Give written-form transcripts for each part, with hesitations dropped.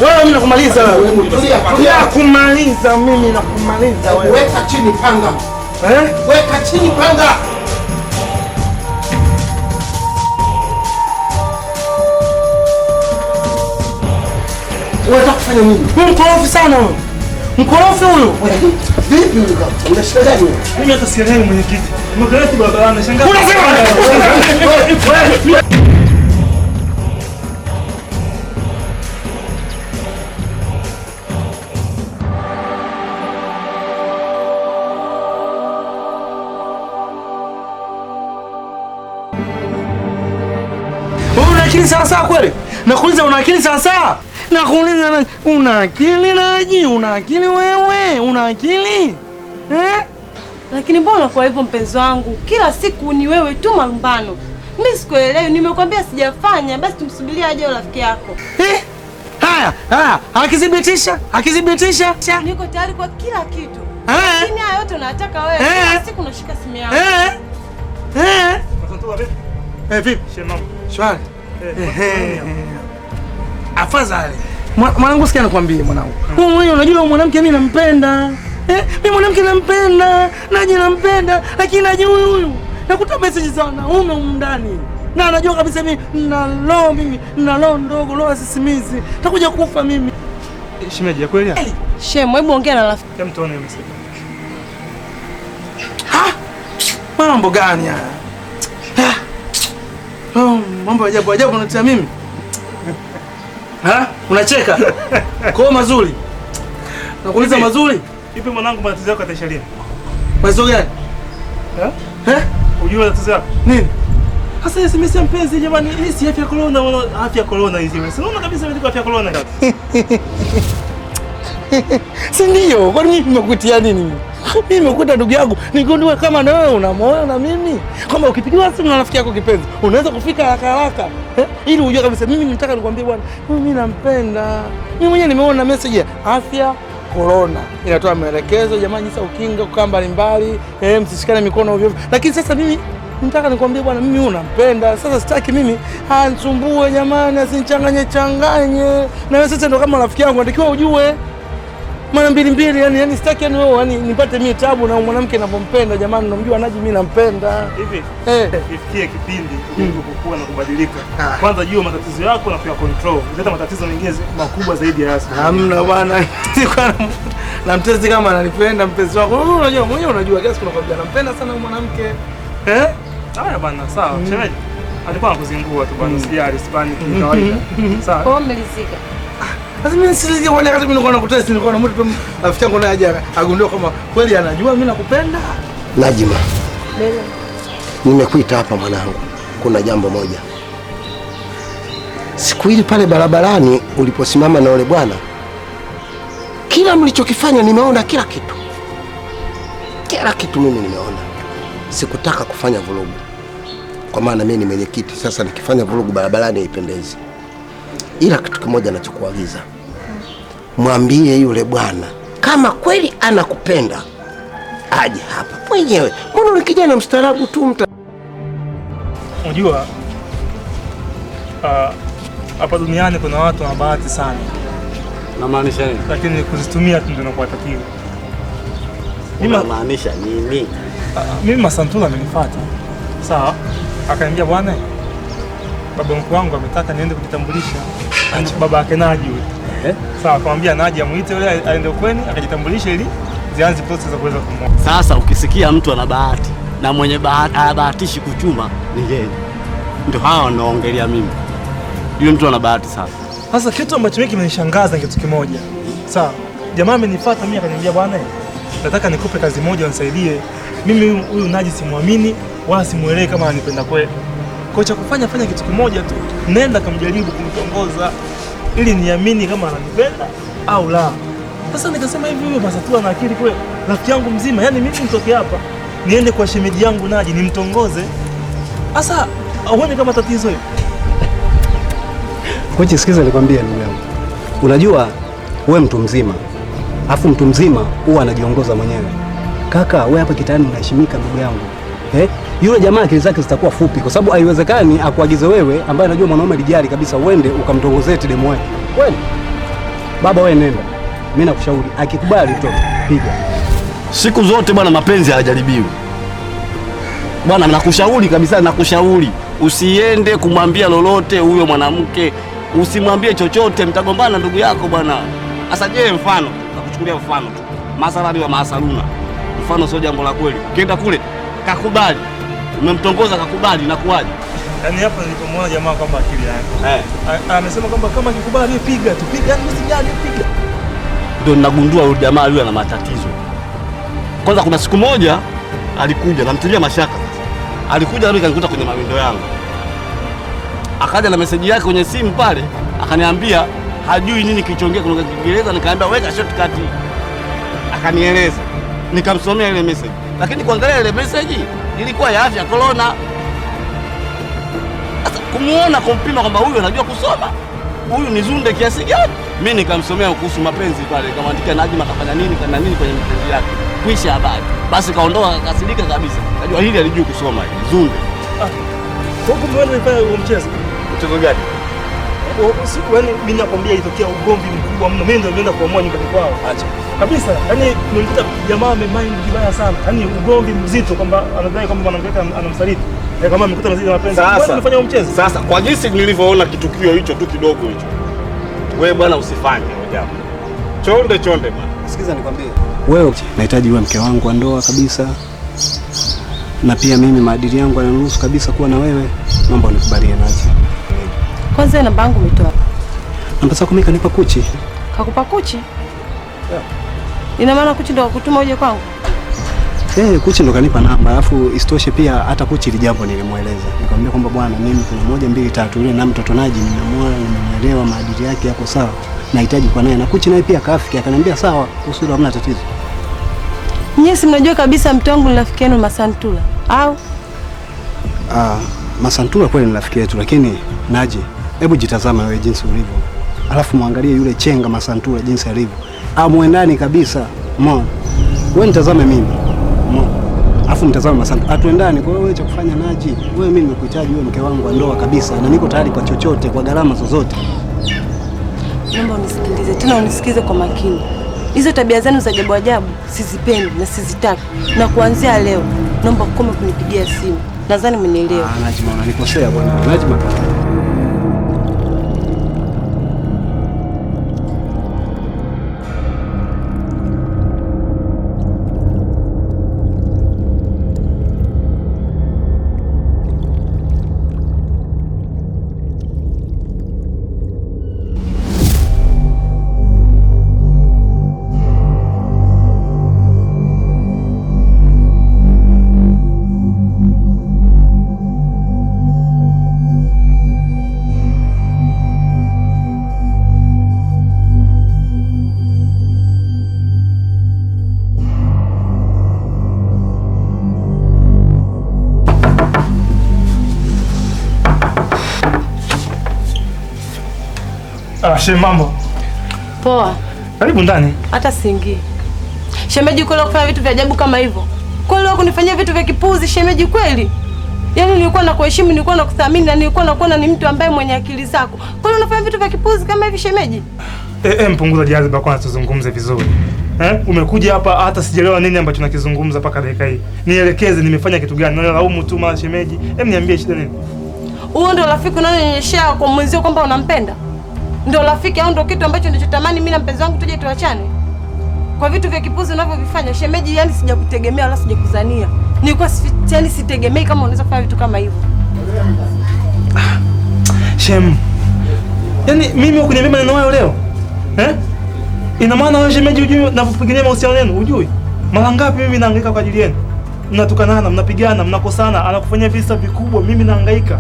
Wewe nakumaliza mimi nakumaliza wewe. Weka chini panga. Weka chini panga. Unataka kufanya nini? Mkorofi sana wewe. Mkorofi huyo. Vipi huyo kama? Una shida gani? Mimi hata sielewi mwenyekiti. Mkareti baba anashangaa. Unasema una akili sawa kweli? Nakuuliza una akili sawa? Nakuuliza una akili Naji? Una akili wewe? Una akili? Lakini mbona kwa hivyo mpenzi wangu? Kila siku ni wewe tu malumbano. Mimi sikuelewi, nimekwambia sijafanya, basi tumsubirie aje rafiki yako. Haya, akithibitisha. Niko tayari kwa kila kitu. Lakini haya yote unataka wewe. Kila siku unashika simu yako. Vipi? Shwari. Afadhali. Mwanangu sikia nakwambia mwanangu. Wewe mwenyewe unajua mwanamke mimi nampenda. Mimi mwanamke nampenda, Naji nampenda, lakini Naji huyu nakuta message za wanaume ndani. Na anajua kabisa mimi nina roho ndogo, roho sisimizi. Takuja kufa mimi. Shemeji ya kweli? Shemu, hebu ongea na rafiki. Hem, tuone message. Mambo gani haya? Mambo ajabu unatia mimi. Unacheka? Kwa mazuri. Nakuuliza mazuri? Ipi mwanangu matatizo yako ataisha lini? Matatizo gani? Unajua matatizo yako? Nini? Sasa SMS ya mpenzi jamani, hii si afya corona hizi. Unaona kabisa imeandikwa afya corona. Si ndio? Kwa nini nimekutia nini? Mimi nimekuta ndugu yangu, nigundue kama na wewe una moyo na mimi. Kama ukipigiwa simu na rafiki yako kipenzi, unaweza kufika haraka. Ili ujue kabisa mimi nataka nikwambie bwana, mimi nampenda. Mimi mwenyewe nimeona message ya afya corona. Inatoa maelekezo jamani, jinsi ukinga kukaa mbali, msishikane mikono ovyo. Lakini sasa mimi nataka nikwambie bwana, mimi unampenda. Sasa sitaki mimi anisumbue jamani, asinichanganye. Na wewe sasa ndo kama rafiki yangu, unatakiwa ujue mara mbili yani sitaki yani wewe yani nipate mimi tabu na mwanamke ninapompenda jamani, unamjua Naji mimi nampenda. Hivi ifikie kipindi kukua na kubadilika. Kwanza jua matatizo yako na kuya control. Zeta matatizo mengine makubwa zaidi ya hasa. Hamna bwana. Na mtezi kama ananipenda mpenzi wako. Unajua mwenyewe unajua kiasi kunakwambia nampenda sana mwanamke. Haya bwana, sawa. Shemeji. Alikuwa anakuzingua tu bwana, sijali Hispania kwa kawaida. Sawa. Kwa mmelizika. Sasa mimi sisi kwa wakati mimi nilikuwa nakutest, nilikuwa na mtu rafiki yangu naye aje agundua kama kweli anajua mimi nakupenda. Najima. Nimekuita hapa mwanangu. Kuna jambo moja. Siku ile pale barabarani uliposimama na yule bwana, kila mlichokifanya nimeona kila kitu. Kila kitu mimi nimeona. Sikutaka kufanya vurugu. Kwa maana mimi ni mwenyekiti, sasa nikifanya vurugu barabarani haipendezi. Ila kitu kimoja ninachokuagiza. Mwambie yule bwana kama kweli anakupenda aje hapa mwenyewe. Mbona ni kijana mstaarabu tu Unajua hapa duniani kuna watu wana bahati sana. Unamaanisha nini? Lakini kuzitumia tu ndio inakuwa tatizo. Unamaanisha nini? Mimi Masantula amenifuata. Sawa? Akaniambia bwana, baba mkuu wangu ametaka niende kujitambulisha. Baba yake Naji yule. Sawa, akamwambia Naji amuite yule aende kweni akajitambulisha ili zianze process za kuweza kumwoa. Sasa ukisikia mtu ana bahati na mwenye bahati habahatishi kuchuma ni yeye. Ndio hao naongelea mimi. Yule mtu ana bahati sana. Sasa kitu ambacho mimi kimenishangaza kitu kimoja. Sawa, jamaa amenifuata mimi akaniambia bwana, nataka nikupe kazi moja unisaidie. Mimi huyu Naji simwamini wala simuelewi kama ananipenda kweli. Kwa cha kufanya kitu kimoja tu. Nenda kumjaribu kumtongoza ili niamini kama ananipenda au la. Sasa nikasema hivi wewe Masantula na akili kweli. Rafiki yangu mzima, yani mimi nitoke hapa niende kwa shemeji yangu Naji nimtongoze. Sasa auone kama tatizo hili. Kocha, sikiza nikwambie ndugu yangu. Unajua wewe mtu mzima. Alafu mtu mzima huwa anajiongoza mwenyewe. Kaka, wewe hapa kitaani unaheshimika ndugu yangu. Yule jamaa akili zake zitakuwa fupi kwa sababu haiwezekani akuagize wewe ambaye anajua mwanaume lijali kabisa uende ukamtongozee demu wake. Wewe baba, wewe nenda. Mimi nakushauri akikubali tu piga. Siku zote bwana, mapenzi hayajaribiwi. Bwana, nakushauri kabisa, nakushauri usiende kumwambia lolote huyo mwanamke. Usimwambie chochote, mtagombana ndugu yako bwana. Sasa je, mfano nakuchukulia mfano tu. Masalani wa masaluna. Mfano sio jambo la kweli. Ukienda kule kakubali. Umemtongoza kakubali, inakuwaje? Yaani hapa nilipomwona jamaa kwamba akili yake. Amesema kwamba kama akikubali piga tu. Piga, yaani usijali piga. Ndio ninagundua yule jamaa yule ana matatizo. Kwanza kuna siku moja alikuja namtilia mashaka. Alikuja na kanikuta kwenye mawindo yangu. Akaja na message yake kwenye simu pale, akaniambia hajui nini kilichoongea kwa Kiingereza, nikaambia weka shortcut. Akanieleza. Nikamsomea ile message. Lakini kuangalia ile message ilikuwa ya afya corona. Sasa kumuona kumpima kwamba huyu anajua kusoma, huyu ni zunde kiasi gani? Mimi nikamsomea kuhusu mapenzi pale, nikamwandikia Najma kafanya nini kana nini kwenye mapenzi yake. Kuisha habari. Basi kaondoka akasirika kabisa. Najua hili alijua kusoma hili zunde. Kwa kumbe wewe unafanya huo mchezo. Mchezo gani? Siku yani mimi nakwambia itokea ugomvi mkubwa mno. Mimi ndio nimeenda kuamua nyumbani kwao. Acha. Kabisa. Yaani nimekuta jamaa amemind vibaya sana. Yaani ugomvi mzito kwamba anadai kwamba mwanamke anamsaliti. Kama amekuta mzidi mapenzi. Wewe unafanya huo mchezo. Sasa kwa jinsi nilivyoona kitukio hicho tu kidogo hicho. Wewe bwana usifanye hilo jambo. Chonde bwana. Sikiza nikwambie. Wewe nahitaji uwe mke wangu wa ndoa kabisa. Na pia mimi maadili yangu yanaruhusu kabisa kuwa na wewe. Naomba unikubalie Naji. Kwanza namba yangu umetoa. Namba zako mimi kanipa Kuchi. Kakupa Kuchi? Ina maana Kuchi ndo kutuma uje kwangu? Kuchi ndo kanipa namba. Alafu isitoshe pia hata Kuchi ile jambo nilimweleza. Nikamwambia kwamba bwana, mimi kuna 1 2 3 yule na mtoto Naji nimemwona, nimeelewa maadili yake yako sawa. Nahitaji kwa naye na Kuchi naye pia kaafiki akaniambia sawa, usio hamna tatizo. Nyie si mnajua kabisa mtu wangu ni rafiki yenu Masantula au? Masantula kweli ni rafiki yetu, lakini Naji, hebu jitazama wewe jinsi ulivyo. Alafu muangalie yule chenga Masantula jinsi alivyo. Muendani kabisa. Umeona? Wewe nitazame mimi. Umeona? Alafu mtazame Masantula. Atuendani. Kwa hiyo wewe cha kufanya Naji, wewe mimi nimekuhitaji wewe mke wangu wa ndoa kabisa na niko tayari kwa chochote, kwa gharama zozote. Naomba unisikilize, tena unisikize kwa makini. Hizo tabia zenu za ajabu ajabu sizipendi na sizitaki. Na kuanzia leo naomba ukome kunipigia simu. Nadhani umenielewa. Najma, unanikosea bwana. Najma. Shemeji, mambo poa. Karibu ndani. Hata siingii. Shemeji, kweli kufanya vitu vya ajabu kama hivyo? Kweli wako kunifanyia vitu vya kipuzi shemeji kweli? Yaani nilikuwa nakuheshimu, nilikuwa nakuthamini na nilikuwa nakuona ni mtu ambaye mwenye akili zako. Kweli unafanya vitu vya kipuzi kama hivi shemeji? Mpunguza jaziba kwanza tuzungumze vizuri. Umekuja hapa hata sijaelewa nini ambacho nakizungumza mpaka dakika hii. Nielekeze nimefanya kitu gani? Nalaumu tu mara shemeji. Niambie shida nini? Huo ndio rafiki unanionyeshia kwa mwenzio kwamba unampenda? Ndio rafiki au ndio kitu ambacho ninachotamani mimi na mpenzi wangu tuje tuachane? Kwa vitu vya kipuzi unavyovifanya shemeji, yani sijakutegemea wala sijakuzania. Nilikuwa yani sitegemei kama unaweza kufanya vitu kama hivyo. Shem. Yaani mimi ukuniambia maneno hayo leo? Ina maana wewe shemeji hujui napopigania mahusiano yenu, hujui? Mara ngapi mimi nahangaika kwa ajili yenu? Mnatukanana, mnapigana, mnakosana, anakufanyia visa vikubwa, mimi nahangaika.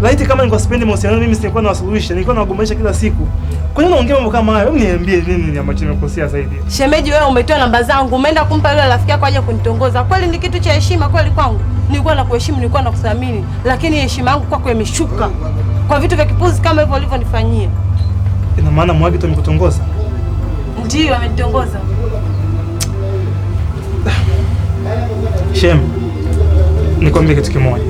Laiti kama ningekuwa sipendi mahusiano mimi singekuwa nawasuluhisha, nilikuwa nawagombanisha kila siku. Kwa nini unaongea mambo kama hayo? Hebu niambie nini ambacho nimekosea zaidi? Shemeji, wewe umetoa namba zangu, umeenda kumpa yule rafiki yako aje kunitongoza. Kweli ni kitu cha heshima kweli kwangu. Nilikuwa nakuheshimu, nilikuwa nakuthamini, lakini heshima yangu kwako imeshuka. Kwa vitu vya kipuzi kama hivyo ulivyonifanyia. Ina maana Mwagito amekutongoza? Ndio, amenitongoza. Shem, nikwambie kitu kimoja.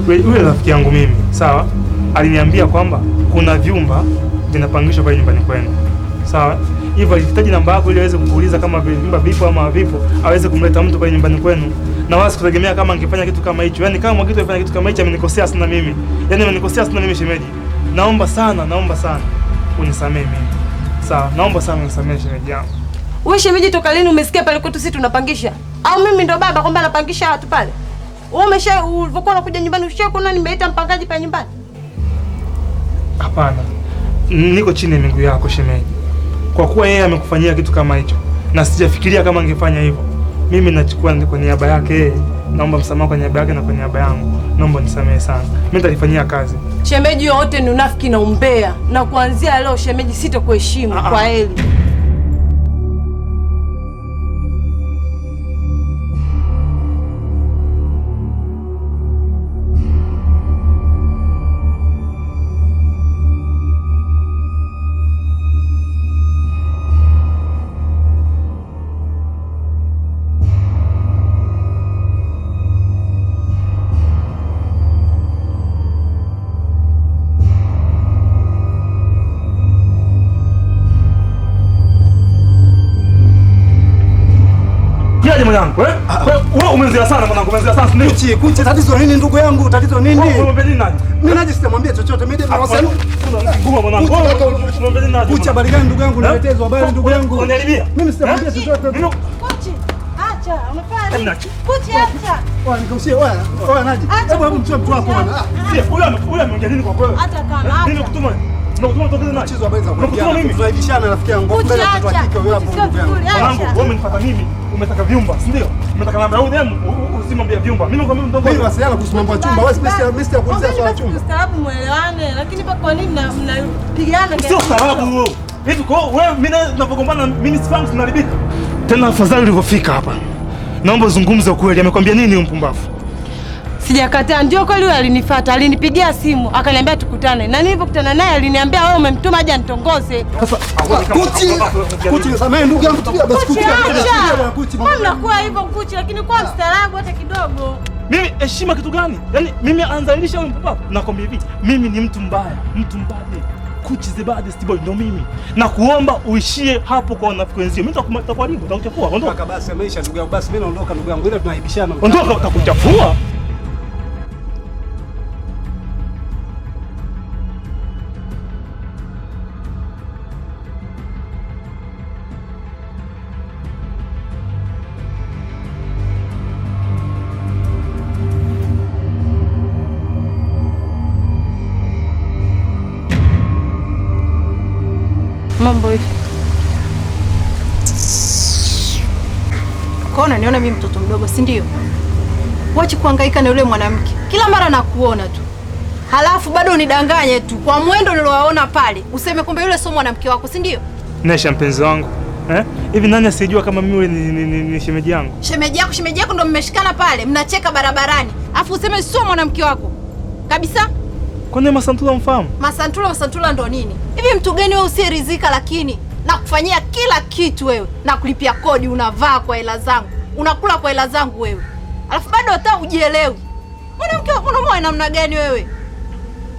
Yule rafiki yangu mimi, sawa? Aliniambia kwamba kuna vyumba vinapangishwa pale nyumbani kwenu. Sawa? Hivyo alihitaji namba yako ili aweze kukuuliza kama vyumba vipo ama havipo, aweze kumleta mtu pale nyumbani kwenu. Na wala sikutegemea kama angefanya kitu kama hicho. Yaani kama Mwagito afanya kitu kama hicho amenikosea sana mimi. Yaani amenikosea sana mimi shemeji. Naomba sana unisamehe mimi. Sawa, naomba sana unisamehe shemeji yangu. Wewe shemeji, toka lini umesikia pale kwetu sisi tunapangisha? Au mimi ndo baba kwamba anapangisha watu pale? Wewe ulivyokuwa unakuja nyumbani ushakuona nimeita mpangaji pale nyumbani? Hapana. Niko chini ya miguu yako shemeji. Kwa kuwa yeye amekufanyia kitu kama hicho na sijafikiria kama angefanya hivyo, mimi nachukua kwa niaba yake yeye. Naomba msamaha kwa niaba yake na kwa niaba yangu. Naomba nisamehe sana. Mimi nitalifanyia kazi. Shemeji, yote ni unafiki na umbea. Na kuanzia leo shemeji sitakuheshimu. Kwa heri. Mwanangu, wewe umezea sana mwanangu, umezea sana ndio. Kuchi, tatizo nini ndugu yangu? Tatizo nini? Wewe nani? Mimi naje sitamwambia chochote. Mimi ndio wasalimu. Nguma mwanangu. Wewe nani? Kuchi, habari gani ndugu yangu? Niletezwa habari ndugu yangu. Unaniharibia. Mimi sitamwambia chochote. Kuchi, acha. Unafanya nini? Kuchi, acha. Wewe nikushie wewe naje. Hebu mchukue mtu wako bwana. Huyu ameongea nini kwa kweli? Hata kama. Nini kutuma? Nakutuma tokeza nani? Chizo habari za Nakutuma mimi. Tunaibishana rafiki yangu. Kuchi, Mbele mtoto wa acha. kike wewe hapo ndugu yangu. Mwanangu, wewe umenifuata mimi. Umetaka vyumba, si ndio? Umetaka namba yangu demu, usimwambie vyumba. Mimi kwa mimi mdogo. Mimi wasiana kuhusu mambo ya chumba. Wewe Mr. kuulizia swala chumba. Ustaarabu muelewane, lakini kwa nini mnapigana? Sio sababu wewe. Hivi kwa wewe mimi ninapogombana mimi sifangu tunaharibika. Tena afadhali ulivyofika hapa. Naomba uzungumze ukweli. Amekwambia nini huyo mpumbavu? Sijakataa, ndio kweli yule alinifuata, alinipigia simu, akaniambia tukutane. Na nilipokutana naye aliniambia wewe umemtuma aje anitongoze. Sasa Kuchi nisamehe ndugu yangu, tulia basi Kuchi. Kuchi. Mbona mnakuwa hivyo Kuchi, lakini kwa mstaarabu hata kidogo. Mimi heshima kitu gani? Yaani mimi anzalisha huyo mpumbavu. Nakwambia hivi, mimi ni mtu mbaya, mtu mbaya. Kuchi the baddest boy ndo mimi. Na kuomba uishie hapo kwa wanafiki wenzio. Mimi nitakuharibu, nitakuchafua. Ondoka basi, ameisha ndugu yangu. Basi mimi naondoka ndugu yangu. Ile tunaibishana. Ondoka, utakuchafua. Mambo hivi. Kwa unaniona mimi mtoto mdogo, si ndio? Wacha kuhangaika na yule mwanamke. Kila mara nakuona tu. Halafu bado unidanganye tu kwa mwendo niliowaona pale. Useme kwamba yule sio mwanamke wako, si ndio? Nesha mpenzi wangu. Hivi nani asijua kama mimi ni shemeji yangu? Shemeji yako ndo mmeshikana pale, mnacheka barabarani. Alafu useme sio mwanamke wako. Kabisa? Kwani Masantula mfahamu? Masantula ndo nini? Hivi mtu gani wewe usiyeridhika lakini na kufanyia kila kitu wewe, na kulipia kodi, unavaa kwa hela zangu, unakula kwa hela zangu wewe. Alafu bado hata ujielewi. Mwanamke unamoa namna gani wewe?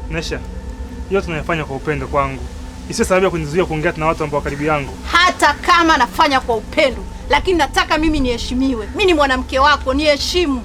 Nesha, yote tunayafanya kwa upendo kwangu. Isiyo sababu ya kunizuia kuongea na watu ambao karibu yangu. Hata kama nafanya kwa upendo, lakini nataka mimi niheshimiwe. Mimi ni mwanamke wako, niheshimu.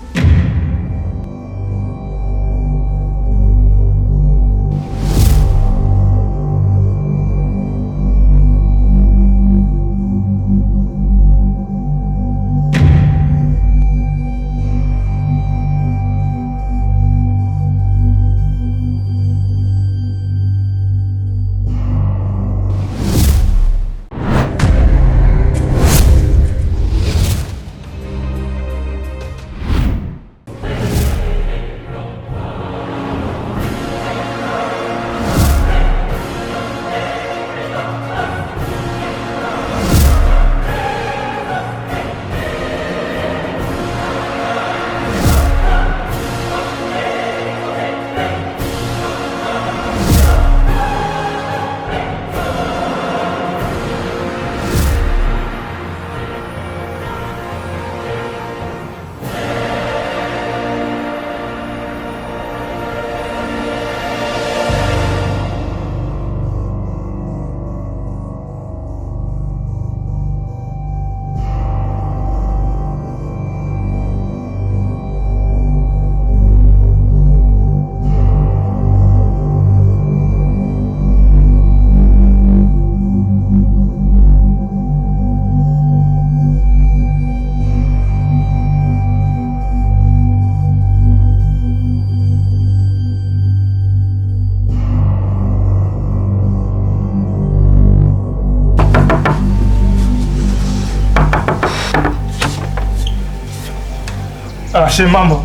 Shemeji, mambo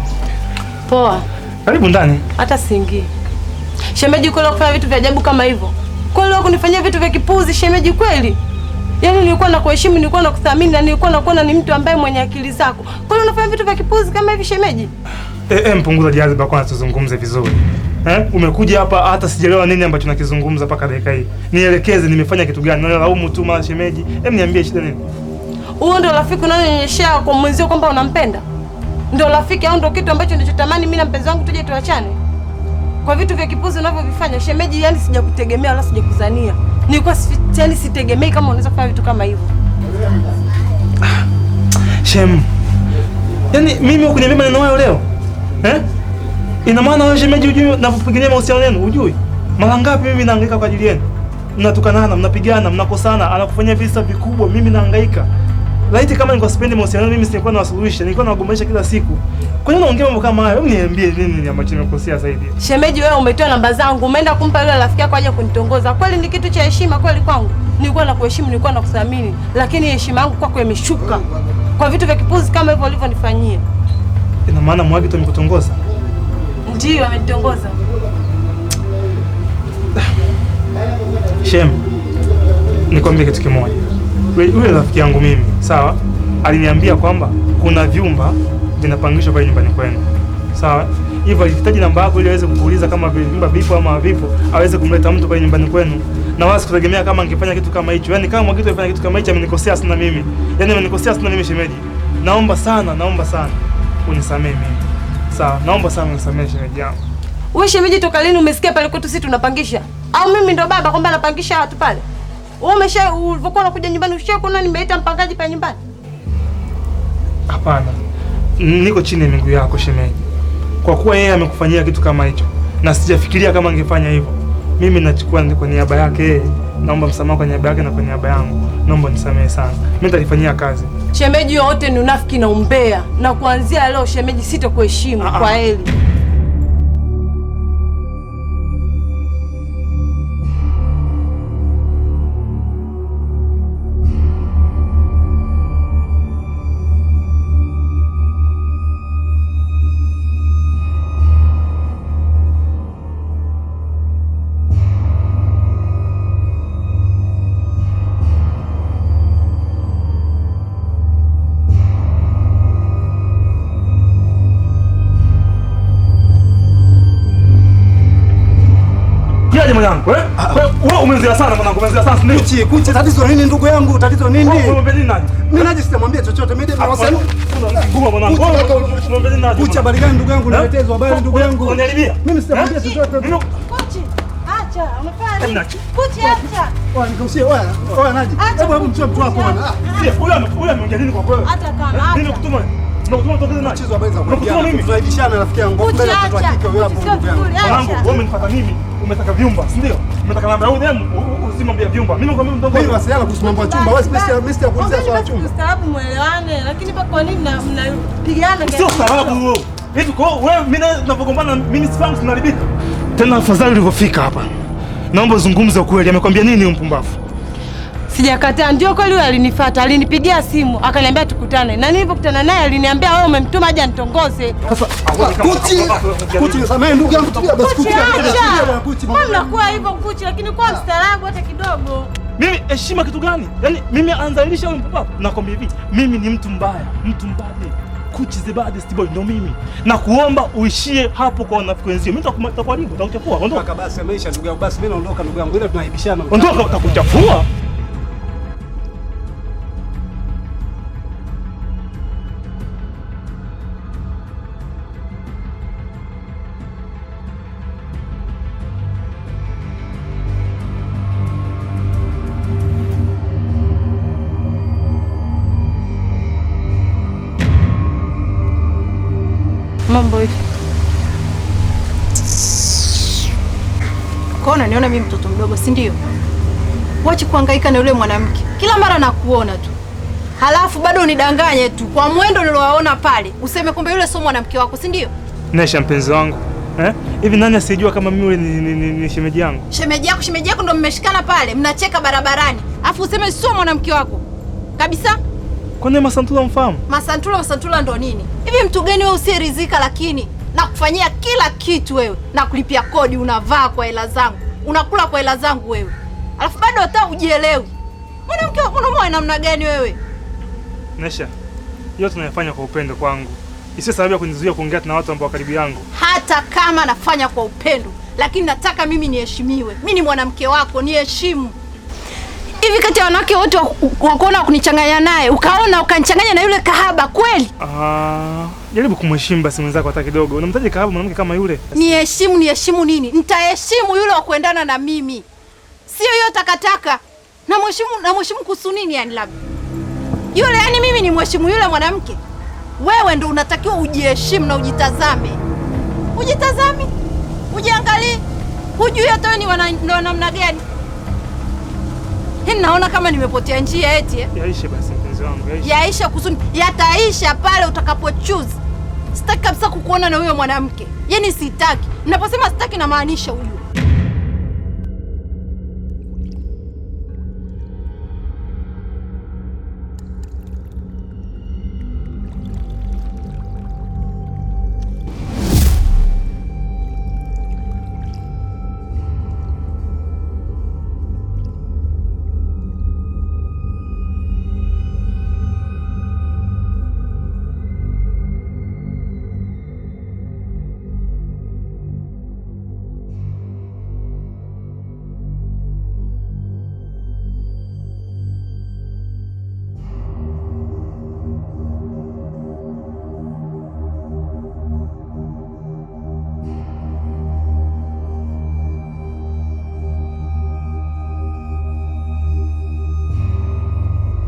Poa. karibu ndani. Hata siingii. Shemeji, kweli kufanya vitu vya ajabu kama hivyo? Kweli kunifanyia vitu vya kipuzi shemeji kweli? Yaani nilikuwa nakuheshimu, nilikuwa nakuthamini na nilikuwa nakuona ni mtu ambaye mwenye akili zako. Kweli unafanya vitu vya kipuzi kama hivi shemeji? Mpunguza jaziba kwanza tuzungumze vizuri. Umekuja hapa hata sijaelewa nini ambacho nakizungumza mpaka dakika hii. Nielekeze nimefanya kitu gani? Nalaumu tu mara shemeji. Niambie shida nini? Huo ndio rafiki unayonyeshea kwa mwenzio kwamba unampenda? Ndio rafiki au ndio kitu ambacho nilichotamani mimi na mpenzi wangu tuje tuachane? Kwa vitu vya kipuzi unavyovifanya shemeji, yani sijakutegemea wala sijakuzania. Nilikuwa yani sitegemei kama unaweza kufanya vitu kama hivyo. Shem. Yaani mimi ukuniambia maneno hayo leo? Ina maana wewe shemeji hujui napigania mahusiano yenu, hujui? Mara ngapi mimi nahangaika kwa ajili yenu? Mnatukanana, mnapigana, mnakosana, anakufanyia visa vikubwa, mimi nahangaika. Laiti kama ningekuwa sipendi mahusiano mimi singekuwa nawasuluhisha, nilikuwa nawagombanisha kila siku. Kwa nini unaongea mambo kama hayo? Hebu niambie nini ambacho nimekosea zaidi? Shemeji, wewe umetoa namba zangu, umeenda kumpa yule rafiki yako aje kunitongoza. Kweli ni kitu cha heshima kweli kwangu. Nilikuwa nakuheshimu, nilikuwa nakuthamini, lakini heshima yangu kwako imeshuka kwa vitu vya kipuzi kama hivyo ulivyonifanyia. Ina maana Mwagito amekutongoza? Ndio, amenitongoza. Shem, nikwambie kitu kimoja. Yule rafiki yangu mimi, sawa? Aliniambia kwamba kuna vyumba vinapangishwa pale nyumbani kwenu. Sawa? Hivyo alihitaji namba yako ili aweze kukuuliza kama vyumba vipo ama havipo, aweze kumleta mtu pale nyumbani kwenu. Na wala sikutegemea kama angefanya kitu kama hicho. Yaani kama Mwagito alifanya kitu kama hicho amenikosea sana mimi. Yaani amenikosea sana mimi shemeji. Naomba sana unisamehe mimi. Sawa, naomba sana unisamehe shemeji yangu. Wewe shemeji, toka lini umesikia pale kwetu sisi tunapangisha? Au mimi ndo baba kwamba napangisha watu pale? Wewe ulivyokuwa unakuja nyumbani ushakuona nimeita mpangaji pale nyumbani? Hapana. Niko chini ya miguu yako shemeji. Kwa kuwa yeye amekufanyia kitu kama hicho na sijafikiria kama angefanya hivyo, mimi nachukua kwa niaba yake yeye. Naomba msamaha kwa niaba yake na kwa niaba yangu. Naomba nisamehe sana. Mimi nitalifanyia kazi. Shemeji, yote ni unafiki na umbea. Na kuanzia leo shemeji sitakuheshimu. Kwa heri. Wewe umezea sana mwanangu, umezea sana ndio. Kuchi, tatizo nini ndugu yangu? Tatizo nini? Wewe nini nani? Mimi naji sitamwambia chochote. Mimi ndio wasema. Nguma mwanangu. Wewe nini nani? Kuchi, habari gani ndugu yangu? Niletezwa habari ndugu yangu. Unaniharibia? Mimi sitamwambia chochote. Kuchi, acha. Unafanya nini? Kuchi, acha. Nikusie wewe naji. Hebu mtoe mtu wako bwana. Huyu ameongea nini kwa kweli? Hata kama. Nini kutuma? Unakutuma tokeza nani? Mchezo habari za kuongea. Tunaibishana rafiki yangu. Mbele mtoto wa kike wewe hapo ndugu yangu. Mwanangu, wewe umenifuata mimi. Umetaka vyumba, si ndio? Umetaka namba yangu demu, usimwambie vyumba. Mimi nakwambia mdogo. Mimi wasiala kuhusu mambo ya chumba. Wewe mimi kuulizia swala chumba. Ustaarabu muelewane, lakini kwa nini mnapigana? Sio ustaarabu wewe. Hivi kwa wewe mimi tunapogombana mimi sifahamu tunaharibika. Tena afadhali ulivyofika hapa. Naomba uzungumze ukweli. Amekwambia nini huyo mpumbavu? Sijakataa, ndio kweli yule alinifuata, alinipigia simu, akaniambia tukutane. Na nilipokutana naye aliniambia wewe umemtuma aje anitongoze. Sasa Kuchi nisamehe ndugu yangu, tulia basi Kuchi. Mbona mnakuwa hivyo Kuchi, lakini kwa mstaarabu hata kidogo. Mimi heshima kitu gani? Yaani mimi anzalisha huyo mpumbavu. Nakwambia hivi, mimi ni mtu mbaya, mtu mbaya. Kuchi the baddest boy ndo mimi. Na kuomba uishie hapo kwa wanafiki wenzio. Mimi nitakuharibu, nitakuchafua. Ondoka basi, maisha ndugu yangu. Basi mimi naondoka ndugu yangu. Ile tunaibishana. Ondoka, utakuchafua. Mambo hivi. Kwa unaniona mimi mtoto mdogo, si ndio? Wacha kuhangaika na yule mwanamke. Kila mara nakuona tu. Halafu bado unidanganye tu. Kwa mwendo nilowaona pale, useme kumbe yule sio mwanamke wako, si ndio? Nesha mpenzi wangu. Hivi nani asijua kama mimi yule ni shemeji yangu? Shemeji yako ndo mmeshikana pale, mnacheka barabarani. Alafu useme sio mwanamke wako. Kabisa? Kwani Masantula mfahamu? Masantula ndo nini? Hivi mtu gani wewe usiyeridhika lakini na kufanyia kila kitu wewe, na kulipia kodi, unavaa kwa hela zangu, unakula kwa hela zangu wewe. Alafu bado hata ujielewi. Mwanamke unamoa namna gani wewe? Nesha, yote tunayofanya kwa upendo kwangu. Isiyo sababu ya kunizuia kuongea na watu ambao karibu yangu. Hata kama nafanya kwa upendo, lakini nataka mimi niheshimiwe. Mimi ni mwanamke wako, niheshimu. Hivi kati ya wanawake wote wakuona kunichanganya naye, ukaona ukanichanganya na yule kahaba kweli? Jaribu kumheshimu basi mwenzako hata kidogo. Unamtaje kahaba mwanamke kama yule? Niheshimu nini? Nitaheshimu yule wa kuendana na mimi. Sio hiyo takataka. Na mheshimu kuhusu nini yani labda? Yule yani mimi ni mheshimu yule mwanamke. Wewe ndo unatakiwa ujiheshimu na ujitazame. Ujitazame. Ujiangalie. Hujui hata wewe ni namna gani? Naona kama nimepotea njia eti. Yaishe basi mpenzi wangu, yaishe. Yaisha kusuni, yataisha pale utakapochoose. Sitaki kabisa kukuona na huyo mwanamke. Yaani sitaki. Ninaposema sitaki na maanisha huyo.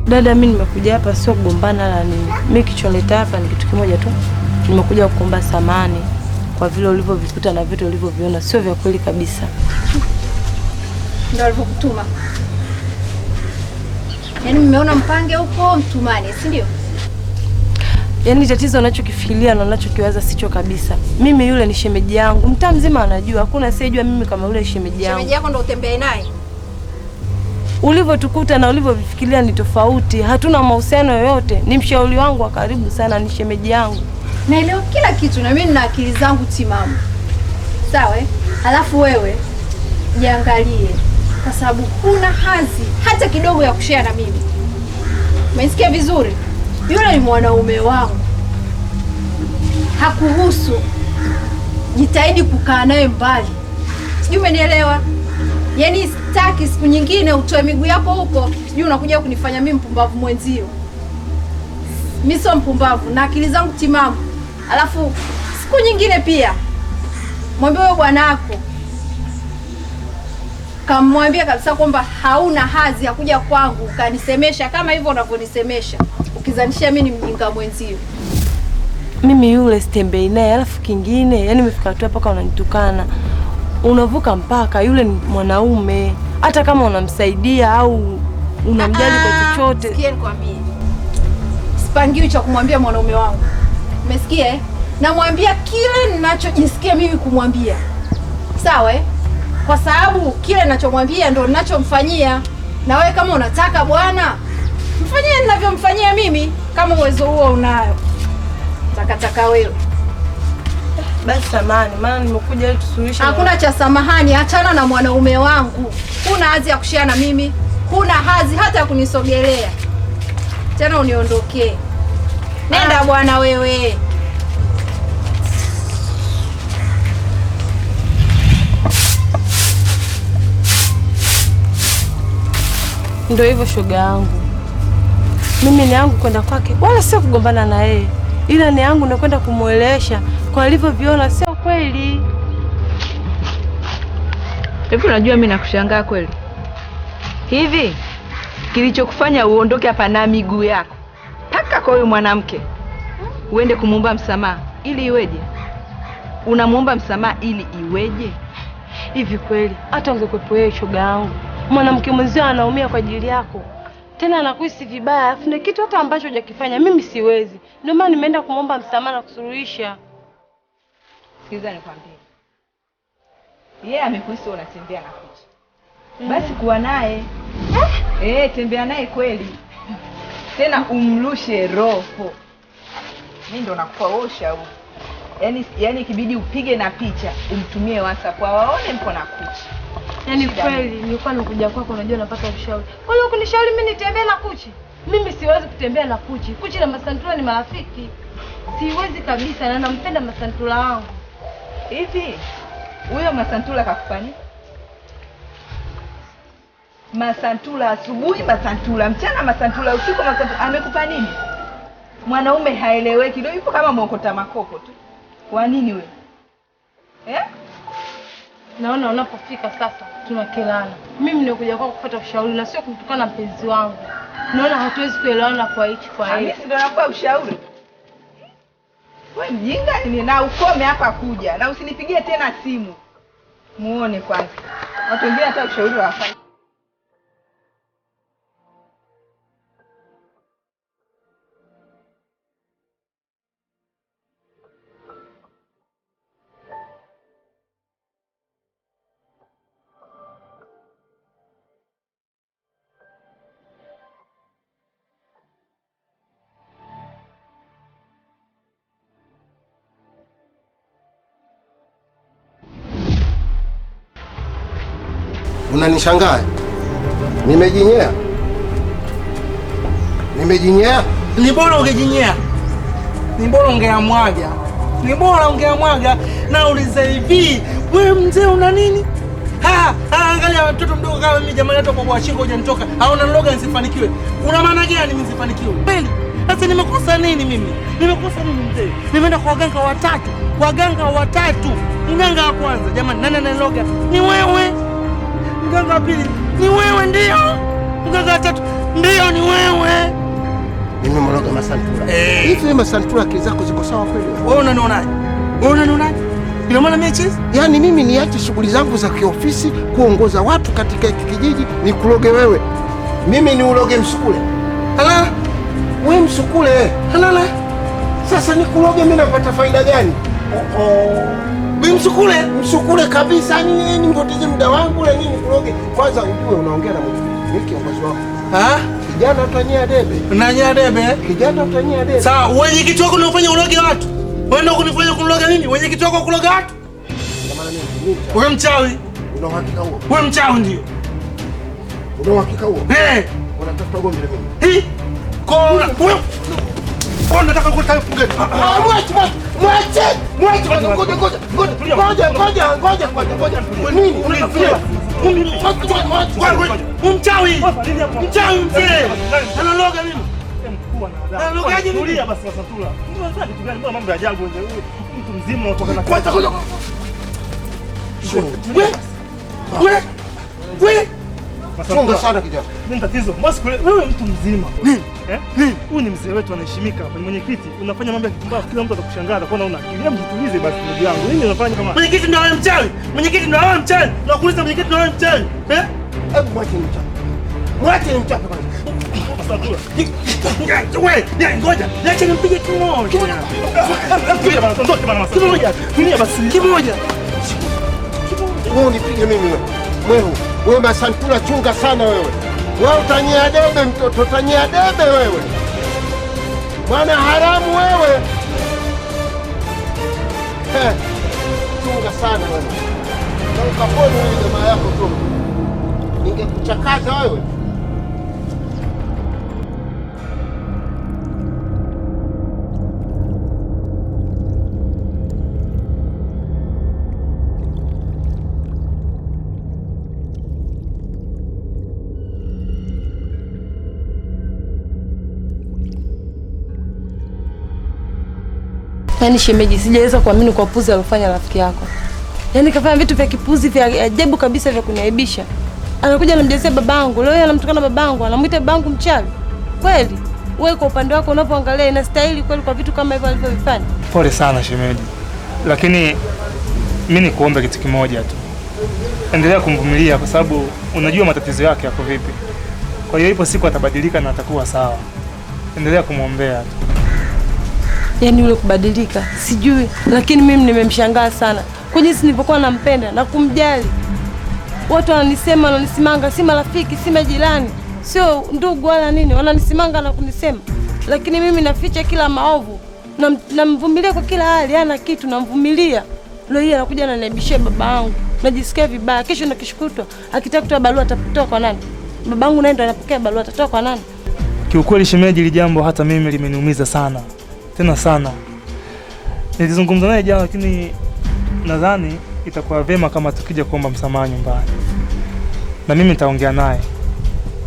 Dada, mimi nimekuja hapa sio kugombana la nini. Mimi kichonileta hapa ni kitu kimoja tu. Nimekuja kukuomba samahani kwa vile ulivyovikuta na vitu ulivyoviona sio vya kweli kabisa. Ndio alivyokutuma. Yaani mmeona mpange huko mtumani, si ndio? Yaani tatizo unachokifikiria na unachokiwaza sicho kabisa. Mimi yule ni shemeji yangu. Mtaa mzima anajua. Hakuna asiyejua mimi kama yule shemeji yangu. Shemeji yako ndio utembee naye? Ulivyotukuta na ulivyovifikiria ni tofauti. Hatuna mahusiano yoyote. Ni mshauri wangu wa karibu sana, ni shemeji yangu. Naelewa kila kitu na mimi nina akili zangu timamu. Sawa? Halafu wewe jiangalie kwa sababu huna hadhi hata kidogo ya kushare na mimi. Umesikia vizuri? Yule ni mwanaume wangu. Hakuhusu. Jitahidi kukaa naye mbali. Sijui umenielewa? Yaani sitaki siku nyingine utoe miguu yako huko, sijui unakuja kunifanya mimi mpumbavu mwenzio. Mimi sio mpumbavu na akili zangu timamu. Alafu siku nyingine pia mwambie wewe bwanako, kamwambia kabisa kwamba hauna hadhi ya kuja kwangu ukanisemesha kama hivyo unavyonisemesha, ukizanishia mimi ni mjinga mwenzio. Mimi yule sitembei naye. Alafu kingine, yani nimefika tu mpaka unanitukana. Unavuka mpaka, yule ni mwanaume. Hata kama unamsaidia au unamjali kwa chochote. Sikia nikwambie. Sipangiwi cha kumwambia mwanaume wangu. Umesikia? Namwambia kile ninachojisikia mimi kumwambia. Sawa? Kwa sababu kile ninachomwambia ndio ninachomfanyia. Na wewe kama unataka bwana, mfanyie ninavyomfanyia mimi kama uwezo huo unayo. Takataka wewe. Basi samahani, maana nimekuja ili tusuluhishe. Hakuna cha samahani, achana na mwanaume wangu. Huna hadhi ya kushare na mimi. Huna hadhi hata ya kunisogelea. Tena uniondokee. Nenda bwana wewe. Ndio hivyo shoga yangu. Mimi ni yangu kwenda kwake, wala sio kugombana na yeye. Ila ni yangu na kwenda kumuelewesha kwa alivyoviona sio kweli. Hivi unajua mimi nakushangaa kweli. Hivi kilichokufanya uondoke hapa na miguu yako paka kwa huyu mwanamke uende kumuomba msamaha ili iweje? Unamuomba msamaha ili iweje? Hivi kweli hata ungekwepo wewe shoga yangu, mwanamke mwenzio anaumia kwa ajili yako, tena anakuhisi vibaya, afu ni kitu hata ambacho hujakifanya. Mimi siwezi, ndio maana nimeenda kumuomba msamaha na kusuluhisha. Sikiza nikwambie, yeye amekuhisi unatembea na kucha, basi kuwa naye tembea naye kweli. tena umrushe roho. Mimi ndo nakupa wewe ushauri. Yaani ikibidi upige na picha umtumie WhatsApp waone mko na kuchi. Yaani kweli nilikuwa nakuja kwako, unajua napata ushauri. Kwa hiyo kunishauri mimi nitembee na kuchi? Mimi siwezi kutembea na kuchi. Kuchi na Masantula ni marafiki. Siwezi kabisa, na nampenda Masantula wangu. Hivi huyo Masantula kakufanya? Masantula asubuhi, Masantula mchana, Masantula usiku, Masantula amekupa nini? Mwanaume haeleweki, ndio yupo kama mwokota makoko tu. Kwa nini wewe? Naona unapofika sasa tunakelana. Mimi nimekuja kwako kupata ushauri na sio kumtukana mpenzi wangu. Naona hatuwezi kuelewana kwa hichi kwa hiyo. Mimi ndio nakupa ushauri. Wewe mjinga ni na ukome hapa kuja na usinipigie tena simu. Muone kwanza. Watu wengine hata ushauri hawafai. Unanishangaa? Nimejinyea? Nimejinyea? Ni bora ungejinyea. Ni bora ungeamwaga. Ni bora ungeamwaga na uliza hivi, wewe mzee una nini? Angalia mtoto mdogo kama mimi jamani, hata kwa shingo hujanitoka. Hauna loga nisifanikiwe. Una maana gani mimi nisifanikiwe? Kweli? Sasa nimekosa nini mimi? Nimekosa nini mzee? Nimeenda kwa waganga watatu. Waganga watatu. Mganga wa kwanza, jamani, nani analoga? Ni wewe. Mganga wa pili ni wewe, ndio. Mganga wa tatu ndio ni wewe. Mimi mloga Masantula. Hivi Masantula akili zako ziko sawa kweli? Wewe unanionaje? Wewe unanionaje? Ina maana mimi chizi? Yaani mimi niache shughuli zangu za kiofisi kuongoza watu katika kijiji ni kuloge wewe. Mimi ni uloge Msukule. Hala? Wewe Msukule. Hala. Sasa ni kuloge mimi napata faida gani? Mimi Msukule? Msukule kabisa. Nini ngoteze muda wangu na nini kuloge? Kwanza ujue unaongea na mimi kiongozi wako. Kijana utanyea debe. Unanyea debe? Kijana utanyea debe. Sawa, wewe kitu wako unafanya uloge watu. Wewe ndio kunifanya kuloga nini? Wewe kitu wako kuloga watu? Kama mimi. Wewe mchawi. Una uhakika huo? Wewe mchawi ndio. Una uhakika huo? Unatafuta gombe leo. Kona. Wewe unataka kutafuta. Ngoja. Nini? Unafanya? Mchawi mzee. Analoga nini? Analogaje nini? Tulia basi Masantula. Unataka kitu gani? Mbona mambo ya ajabu wewe? Mtu mzima unatoka na kazi. Wewe. Songa sana kijana. Nini tatizo? Wewe mtu mzima. Huyu ni mzee wetu anaheshimika. Kwa mwenyekiti unafanya mambo ya kitumbavu, kila mtu atakushangaa atakuona una akili. Hebu jitulize basi ndugu yangu. Nini unafanya kama mwenyekiti ndio wewe mchawi? Mwenyekiti ndio wewe mchawi? Nakuuliza mwenyekiti ndio wewe mchawi? Hebu mwache mchawi. Mwache mchawi kwanza. Masantula. Wewe, ngoja. Acha nimpige kimoja. Tulia bana, tondoke bana Masantula. Tulia basi. Kimoja. Wewe unipige mimi wewe. Wewe Masantula chunga sana wewe. Wewe utanyea debe mtoto, utanyea debe wewe. Mwana haramu wewe. Chunga sana wewe. Na ukapone wewe jamaa yako tu. Ningekuchakaza wewe. Yaani shemeji, sijaweza kuamini kwa puzi alofanya rafiki yako. Yaani kafanya vitu vya kipuzi vya ajabu kabisa vya kuniaibisha. Anakuja anamjezea babangu, leo anamtukana babangu, anamuita babangu mchawi. Kweli? Wewe kwa upande wako unapoangalia inastahili kweli kwa vitu kama hivyo alivyofanya? Pole sana shemeji. Lakini mimi nikuombe kitu kimoja tu. Endelea kumvumilia kwa sababu unajua matatizo yake yako vipi. Kwa hiyo ipo siku atabadilika na atakuwa sawa. Endelea kumwombea tu. Yaani yule kubadilika, sijui, lakini mimi nimemshangaa sana. Kwa jinsi nilivyokuwa nampenda na kumjali. Watu wananisema, wananisimanga, si marafiki, si majirani. sio ndugu wala nini, wananisimanga na kunisema, lakini mimi naficha kila maovu, namvumilia kwa kila hali, hana kitu namvumilia. Leo hii anakuja ananiaibishia baba yangu, najisikia vibaya. Kesho na kishukutwa akitaka kutoa barua atatoa kwa nani? Baba yangu naye ndo anapokea barua, atatoa kwa nani? Kiukweli shemeji, hili jambo hata mimi limeniumiza sana, tena sana. Nilizungumza naye jana, lakini nadhani itakuwa vema kama tukija kuomba msamaha nyumbani, na mimi nitaongea naye.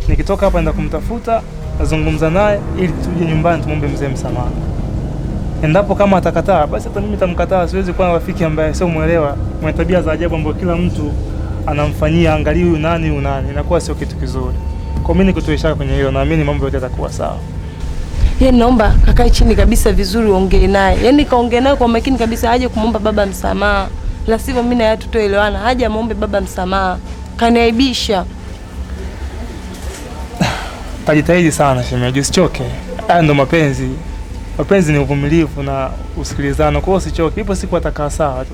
Nikitoka hapa naenda kumtafuta, nazungumza naye ili tuje nyumbani tumombe mzee msamaha. Endapo kama atakataa, basi hata mimi nitamkataa. Siwezi kuwa na rafiki ambaye sio muelewa, mwenye tabia za ajabu ambayo kila mtu anamfanyia, angalia huyu nani huyu nani, inakuwa sio kitu kizuri. Kwa mimi nikutoe ishara kwenye hilo, naamini mambo yote yatakuwa sawa. Yaani naomba kakae chini kabisa vizuri, ongee naye. Yaani kaongee naye kwa makini kabisa, aje kumomba baba msamaha. La sivyo mimi na yeye tutoelewana. Haje amuombe baba msamaha. Kaniaibisha. Tajitahidi sana shemeji, usichoke. Haya ndo mapenzi. Mapenzi ni uvumilivu na usikilizano. Kwa hiyo usichoke. Ipo siku atakaa sawa tu.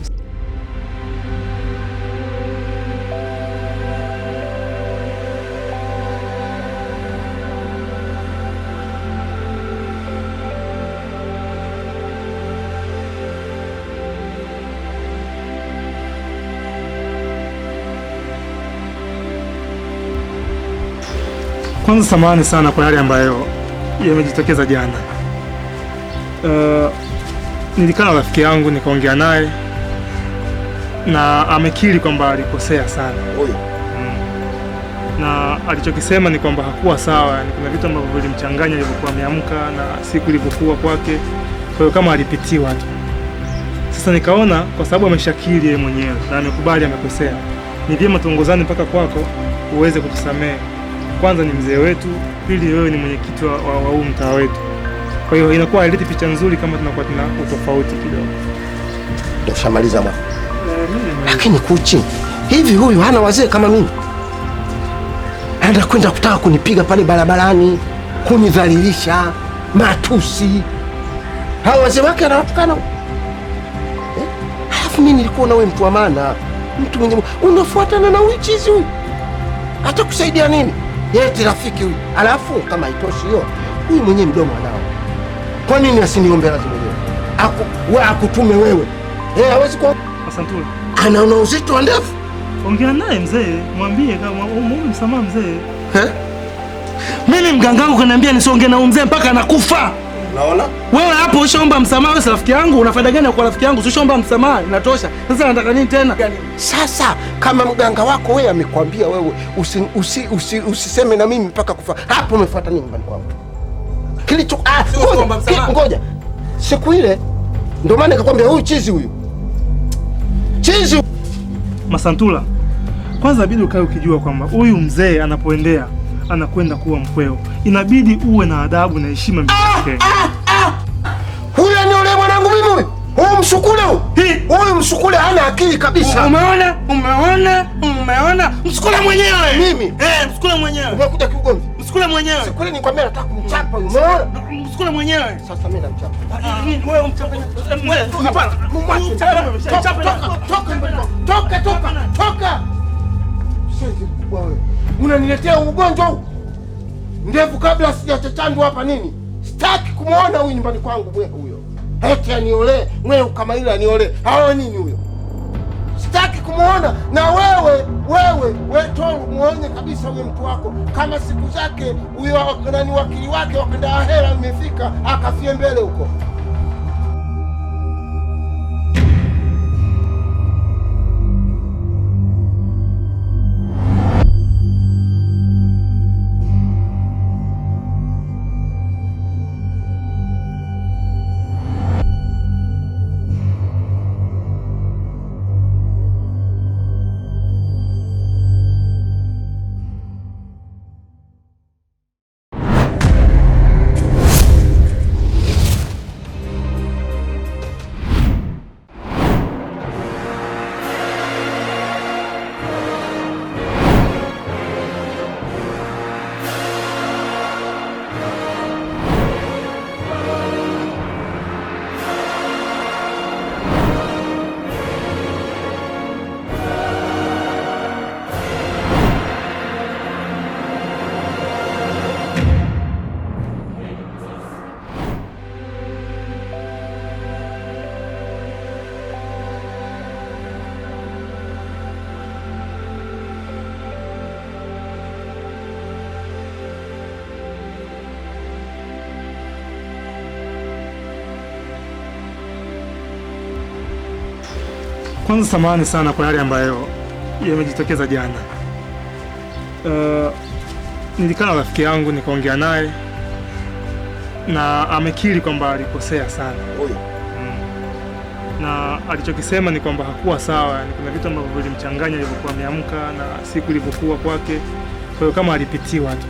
Kwanza samahani sana kwa yale ambayo yamejitokeza jana. Nilikaa na rafiki yangu nikaongea naye na amekiri kwamba alikosea sana. Na alichokisema ni kwamba hakuwa sawa, yani kuna vitu ambavyo vilimchanganya alipokuwa ameamka na siku ilivyokuwa kwake. Kwa hiyo kama alipitiwa tu. Sasa nikaona kwa sababu ameshakiri yeye mwenyewe na amekubali amekosea, ni vyema tuongozane mpaka kwako uweze kutusamehe. Kwanza ni mzee wetu, pili wewe ni mwenyekiti wa huu mtaa wetu. Kwa hiyo inakuwa haileti picha nzuri kama tunakuwa tuna utofauti kidogo. Ndio shamaliza mwa. Lakini Kuchi, hivi huyu hana wazee kama mimi? Anaenda kwenda kutaka kunipiga pale barabarani, kunidhalilisha, matusi. Hao wazee wake anawatukana. Alafu mimi nilikuwa na wewe mtu wa maana, mtu mwenye unafuatana na uchizi huyu. Hata kusaidia nini? Yeye rafiki huyu. Alafu kama haitoshi hiyo, huyu mwenye mdomo anao. Kwa nini asiniombe lazima wewe? Wewe akutume wewe. Hawezi kwa Asantule. Anaona uzito wa ndevu. Ongea naye mzee, mwambie kama muombe msamaha mzee. Mimi mganga wangu kaniambia nisiongee na mzee mpaka anakufa. Unaona? Wewe hapo ushaomba msamaha, wewe rafiki yangu, una faida gani kwa rafiki yangu? Ushaomba msamaha, inatosha. Sasa nataka nini tena? Sasa kama mganga wako wewe amekwambia wewe usiseme na mimi mpaka kufa. Hapo umefuata nini nyumbani kwangu? Kilicho ngoja. Siku ile ndio maana nikakwambia huyu chizi huyu. Chizi Masantula. Kwanza inabidi ukae ukijua kwamba huyu mzee anapoendea anakwenda kuwa mkweo. Inabidi uwe na adabu na heshima mbele yake. Huyu ni yule mwanangu mimi huyu. Huyu msukule huyu. Huyu msukule hana akili kabisa. Umeona? Msukule mwenyewe. Mimi? Msukule mwenyewe. Umekuja kiugomvi. Msukule mwenyewe. Siku ile nikwambia nataka kumchapa huyu. Umeona? Msukule mwenyewe. Sasa mimi namchapa. Wewe umchapa. Hapana. Toka. Sisi kubwa wewe. Unaniletea ugonjwa huu. Ndevu kabla sijachachandwa hapa nini? Sitaki kumuona huyu nyumbani kwangu mwe huyo. Eti aniolee, mwe kama ile aniolee. Hao nini huyo? Sitaki kumuona na wewe Tolu muone kabisa huyo mtu wako. Kama siku zake huyo nani wakili wake wakenda hela imefika akafie mbele huko. Kwanza samahani sana kwa yale ambayo yamejitokeza jana. Nilikaa na rafiki yangu nikaongea naye na amekiri kwamba alikosea sana. Na alichokisema ni kwamba hakuwa sawa, yani kuna vitu ambavyo vilimchanganya alipokuwa ameamka na siku ilivyokuwa kwake. Kwa hiyo kama alipitiwa tu.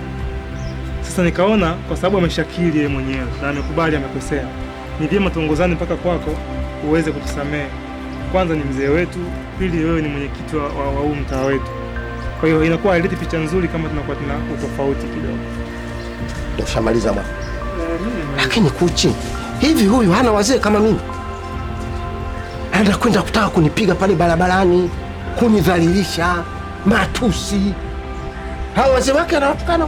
Sasa nikaona kwa sababu ameshakiri yeye mwenyewe na amekubali amekosea, ni vyema tuongozane mpaka kwako uweze kutusamehe. Kwanza ni mzee wetu, pili wewe ni mwenyekiti wa huu mtaa wetu. Kwa hiyo inakuwa haileti picha nzuri kama tunakuwa tuna utofauti kidogo. Ndio shamaliza mwa. Lakini Kuchi, hivi huyu hana wazee kama mimi? Anakwenda kutaka kunipiga pale barabarani, kunidhalilisha, matusi. Hawa wazee wake anawatukana.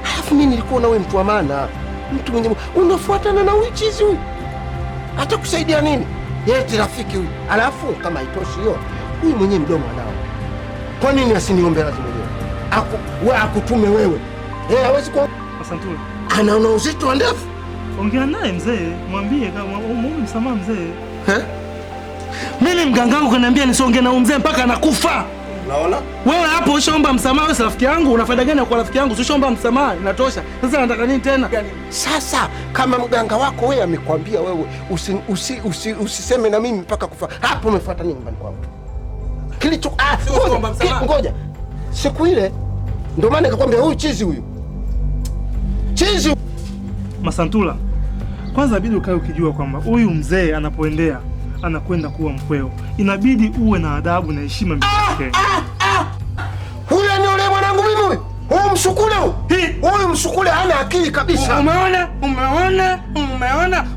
Alafu mimi nilikuwa na wewe mtu wa maana, mtu mwenye unafuatana na huyu chizi huyu. Hata kusaidia nini? Yeye rafiki huyu. Alafu kama haitoshi hiyo, huyu mwenye mdomo anao. Kwa nini asiniombe lazima wewe? Wewe akutume wewe. Hawezi kwa Asantule. Anaona uzito wa ndevu. Ongea naye mzee, mwambie kama muombe msamaha mzee. Mimi mganga wangu kaniambia nisiongee na mzee mpaka anakufa. Unaona? Wewe hapo ushaomba msamaha, wewe rafiki yangu, una faida gani kwa rafiki yangu? Ushaomba msamaha, inatosha. Sasa nataka nini tena? Sasa kama mganga wako wewe amekwambia wewe usiseme na mimi mpaka kufa. Hapo umefuata nini nyumbani kwangu? Kilicho ngoja. Siku ile ndio maana nikakwambia huyu chizi huyu. Chizi Masantula. Kwanza inabidi ukae ukijua kwamba huyu mzee anapoendea anakwenda kuwa mkweo. Inabidi uwe na adabu na heshima mbele yake. Huyu ni yule mwanangu mimi huyu. Huyu msukule huyu. Huyu msukule hana akili kabisa. Umeona?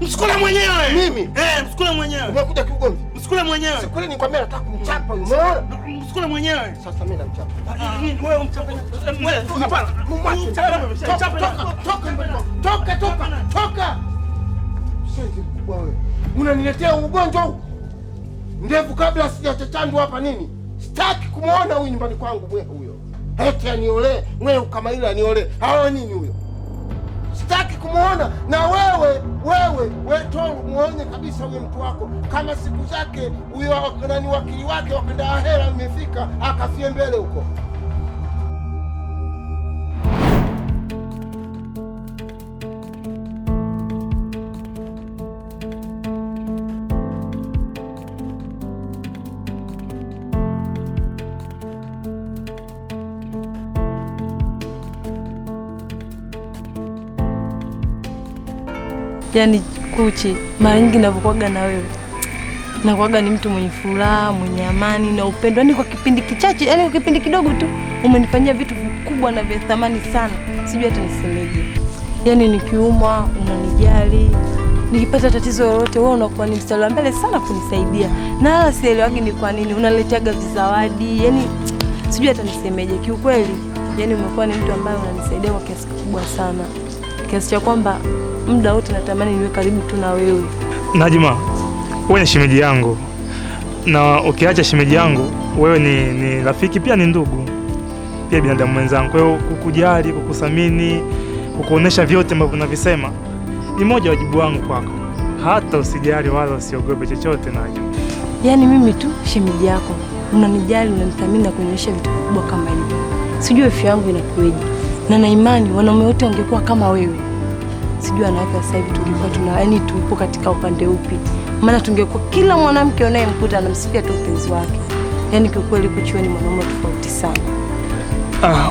Msukule mwenyewe. Mimi? Msukule mwenyewe. Umekuja kiugomvi. Msukule mwenyewe. Sikule ni kwambia nataka kumchapa huyu. Umeona? Msukule mwenyewe. Sasa mimi namchapa. Wewe umchapa. Hapana. Toka. Shenzi mkubwa wewe. Unaniletea ugonjwa huu. Ndevu kabla sijachachandwa hapa nini? Sitaki kumuona huyu nyumbani kwangu mwe huyo. Eti aniolee, mwe kama ile aniolee. Hao nini huyo? Sitaki kumuona na wewe Tolu muone kabisa huyo mtu wako. Kama siku zake huyo nani wakili wake wakenda ahera imefika akafie mbele huko. Yaani Kuchi, mara nyingi ninapokuaga na wewe nakuaga ni mtu mwenye furaha, mwenye amani na upendo. Yaani kwa kipindi kichache, yaani kwa kipindi kidogo tu umenifanyia vitu vikubwa na vya thamani sana. Sijui hata nisemeje. Yaani nikiumwa unanijali, nikipata tatizo lolote wewe unakuwa ni mstari wa mbele sana kunisaidia. Na wala sielewagi ni kwa nini unaleteaga vizawadi. Yaani sijui hata nisemeje. Kiukweli, yaani umekuwa ni mtu ambaye unanisaidia kwa kiasi kikubwa sana. Kiasi cha kwamba muda wote natamani niwe karibu tu na wewe. Najma, wewe ni shemeji yangu. Na ukiacha shemeji yangu, wewe ni rafiki pia ni ndugu. Pia binadamu mwenzangu. Kwa hiyo kukujali, kukuthamini, kukuonesha vyote ambavyo unavisema ni moja wajibu wangu kwako. Hata usijali wala usiogope chochote Najma. Yaani mimi tu shemeji yako. Unanijali, unanithamini na kunionyesha vitu vikubwa kama hivyo. Sijui afya yangu inakueje. Na na imani wanaume wote wangekuwa kama wewe. Sijui wanawake sasa hivi tulikuwa yaani tupo katika upande upi. Maana tungekuwa kila mwanamke unayemkuta anamsifia tu mpenzi wake. Yaani kwa kweli Kuchi ni mwanaume tofauti sana.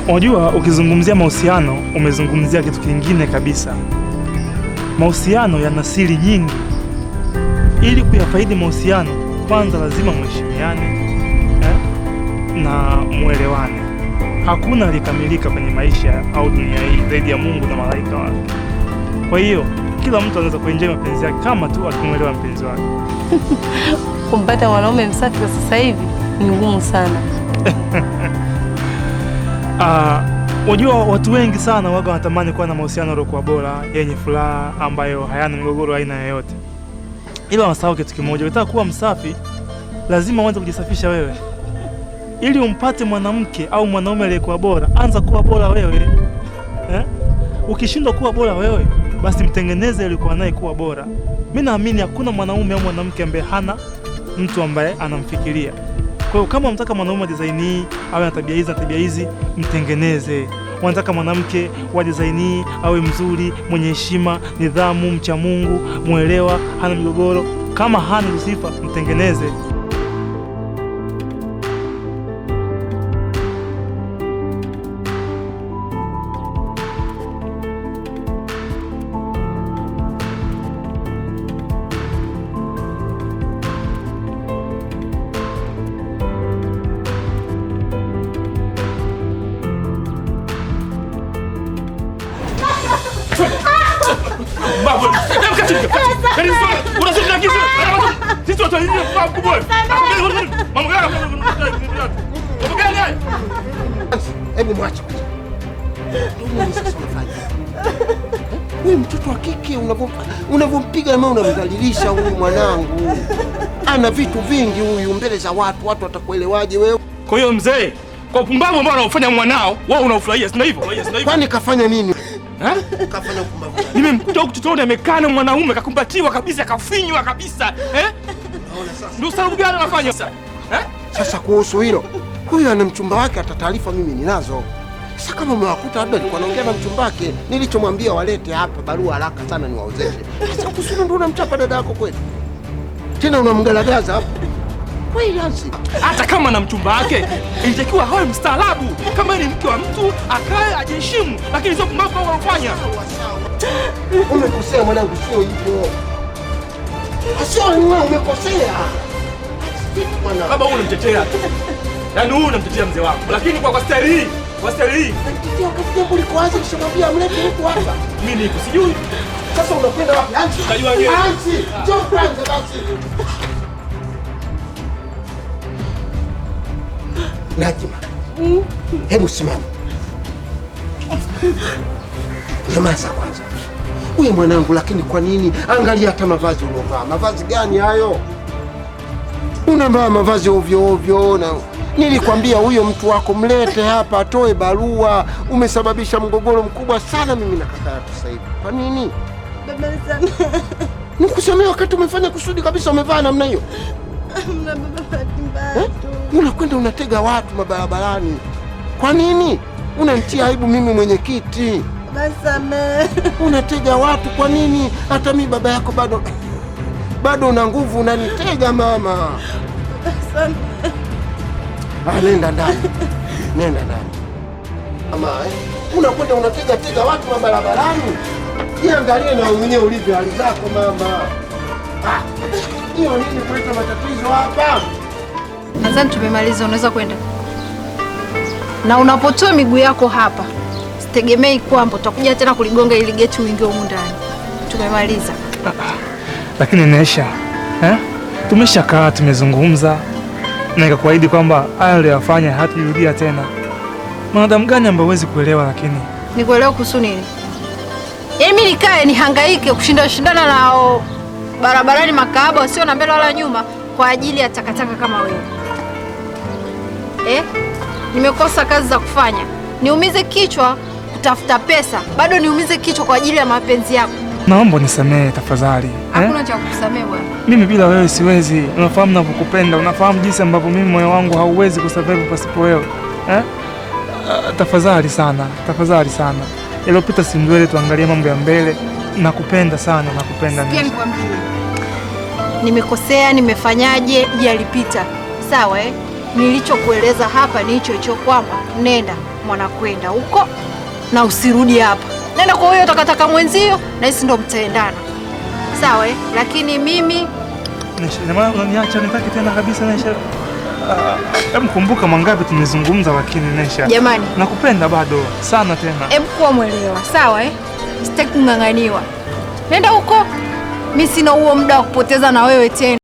Unajua ukizungumzia mahusiano umezungumzia kitu kingine kabisa. Mahusiano yana siri nyingi. Ili kuyafaidi mahusiano, kwanza lazima mheshimiane na muelewane. Hakuna alikamilika kwenye maisha au dunia hii zaidi ya Mungu na malaika wake. Kwa hiyo kila mtu anaweza kuenjoy mapenzi yake kama tu akimwelewa mpenzi wake. Kumpata mwanaume msafi kwa sasa hivi ni ngumu sana. Unajua watu wengi sana waga wanatamani kuwa na mahusiano yaliyokuwa bora, yenye furaha, ambayo hayana migogoro aina yoyote. Ila wanasahau kitu kimoja, ukitaka kuwa msafi lazima uanze kujisafisha wewe. Ili umpate mwanamke au mwanaume aliyekuwa bora, anza kuwa bora wewe. Ukishindwa kuwa bora wewe, basi mtengeneze alikuwa naye kuwa bora. Mimi naamini hakuna mwanaume au mwanamke ambaye hana mtu ambaye anamfikiria. Kwa hiyo kama unataka mwanaume wa design hii awe na tabia hizi, mtengeneze. Unataka mwanamke wa design hii awe mzuri, mwenye heshima, nidhamu, mcha Mungu, mwelewa, hana migogoro. Kama hana sifa, mtengeneze. Hebu mwache. Wewe mtoto wa kike unavompiga na unamdhalilisha huyu mwanangu. Ana vitu vingi huyu mbele za watu watakuelewaje wewe? Kwa hiyo mzee, kwa upumbavu ambao anaufanya mwanao, wewe unaufurahia, sio hivyo? Kwani kafanya nini? Kafanya upumbavu. Nimemkuta huko tutone amekaa na mwanaume kakumbatiwa kabisa, kafinywa kabisa. Naona sasa. Ndio sababu gani anafanya sasa? Sasa kuhusu hilo, huyu ana mchumba wake, hata taarifa mimi ninazo. Sasa kama umewakuta labda alikuwa anaongea na mchumba wake, nilichomwambia walete hapa barua haraka sana niwaozeshe. Sasa kusudi ndio unamchapa dada yako kweli? Tena unamgalagaza hapo. Wewe hata kama na mchumba wake, inatakiwa awe mstaarabu. Kama ni mke wa mtu, akae ajiheshimu, lakini sio mambo wanafanya. Umekosea mwanangu, sio hivyo. Sio wewe umekosea. Baba wewe unamtetea. Yaani wewe unamtetea mzee wako, lakini kwa staili hii, Ndio kafikia kulikoanza kushamwambia mlete huko hapa. Mimi niko sijui. Sasa unakwenda wapi? Anchi. Unajua wenyewe. Anchi. Njoo kwanza basi. Najima. Hebu simama. Nyamaza kwanza. Wewe mwanangu, lakini kwa nini? Angalia hata mavazi ulovaa. Mavazi gani hayo? Unavaa mavazi ovyo ovyo na nilikwambia huyo mtu wako mlete hapa atoe barua. Umesababisha mgogoro mkubwa sana mimi na kaka yako sasa hivi. Kwa nini? Baba sana. Nikusamee wakati umefanya kusudi kabisa umevaa namna hiyo. Baba bahati mbaya tu. Unakwenda unatega watu mabarabarani. Kwa nini? Unanitia aibu mimi mwenyekiti. Baba Unatega watu kwa nini? Hata mimi baba yako bado una nguvu, unanitega mama. sana. Nenda ndani. Nenda ndani. Mama, unakwenda unatega watu mabarabarani. Jiangalie na mwenyewe ulivyo hali zako mama. Hiyo nini kuleta matatizo hapa? Nadhani tumemaliza, unaweza kwenda. Na unapotoa miguu yako hapa, sitegemei kwamba utakuja tena kuligonga ili geti uingie humu ndani. Tumemaliza. Lakini Nesha, tumeshakaa tumezungumza na nikakuahidi kwamba haya aliyofanya hatarudia tena. Mwanadamu gani ambaye huwezi kuelewa? Lakini nikuelewa kuhusu nini? Yaani mimi nikae nihangaike shindana nao barabarani makahaba wasio na mbele wala nyuma kwa ajili ya takataka kama wewe? Nimekosa kazi za kufanya, niumize kichwa kutafuta pesa, bado niumize kichwa kwa ajili ya mapenzi yako? Naomba unisamehe tafadhali. Hakuna cha kukusamehe bwana. Mimi bila wewe siwezi. Unafahamu ninavyokupenda, unafahamu jinsi ambavyo mimi moyo wangu hauwezi kusurvive pasipo wewe. Tafadhali sana. Iliyopita si ndwele, tuangalie mambo ya mbele. Nakupenda sana, nakupenda. Nimekosea, nimefanyaje? Yalipita. Sawa Nilichokueleza hapa ni hicho kwamba nenda mwanakwenda huko na usirudi hapa. Nenda kwa huyo takataka mwenzio na hisi ndo mtaendana. Sawa Lakini mimi Nesha, unaniacha nitaki tena kabisa Nesha. Hebu kumbuka mangapi tumezungumza, lakini Nesha. Jamani, nakupenda bado sana tena. Hebu kuwa mwelewa, sawa Sitaki kung'ang'aniwa. Nenda huko. Mimi sina huo muda wa kupoteza na wewe tena.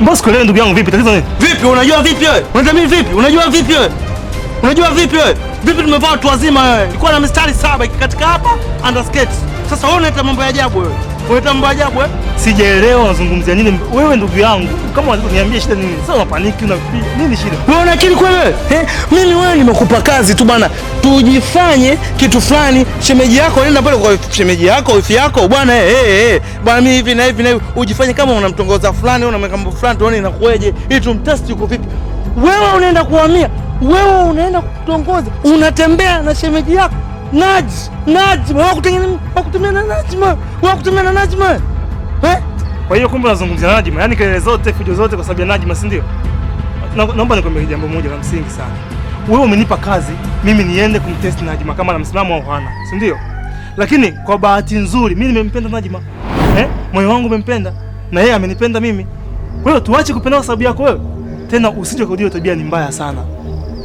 Mbona sikuelewi ndugu yangu, vipi tatizo nini? Vipi unajua vipi wewe? Unajua mimi vipi? Unajua vipi wewe? Unajua vipi wewe? Vipi tumevaa watu wazima wewe? Nilikuwa na mistari 7 ikikatika hapa underskirt. Sasa wewe unaleta mambo ya ajabu wewe. Unaleta mambo ya ajabu wewe? Sijaelewa unazungumzia nini wewe ndugu yangu. Kama unataka niambie shida nini? Sasa unapaniki unapiga. Nini shida? Wewe una akili kweli wewe? Mimi wewe nimekupa kazi tu bwana. Tujifanye kitu fulani, shemeji yako nenda pale kwa shemeji yako, wifi yako bwana bwana mimi hivi na hivi na hivi. Ujifanye kama unamtongoza fulani, unamweka mambo fulani tuone inakueje. Ili tumtest yuko vipi. Wewe unaenda kuhamia. Wewe unaenda kutongoza. Unatembea na shemeji yako. Najma, wakutumia na Najma. Wakutumia na Najma. Kwa hiyo kumbe unazungumzia Najma, yaani kelele zote, fujo zote kwa sababu ya Najma, si ndio? Naomba nikwambie jambo moja la msingi sana. Wewe umenipa kazi, mimi niende kumtest Najma kama ana msimamo au hana, si ndio? Lakini kwa bahati nzuri mimi nimempenda Najma. Moyo wangu umempenda na yeye amenipenda mimi. Kwa hiyo tuache kupenda kwa sababu yako wewe. Tena usije kurudia tabia ni mbaya sana.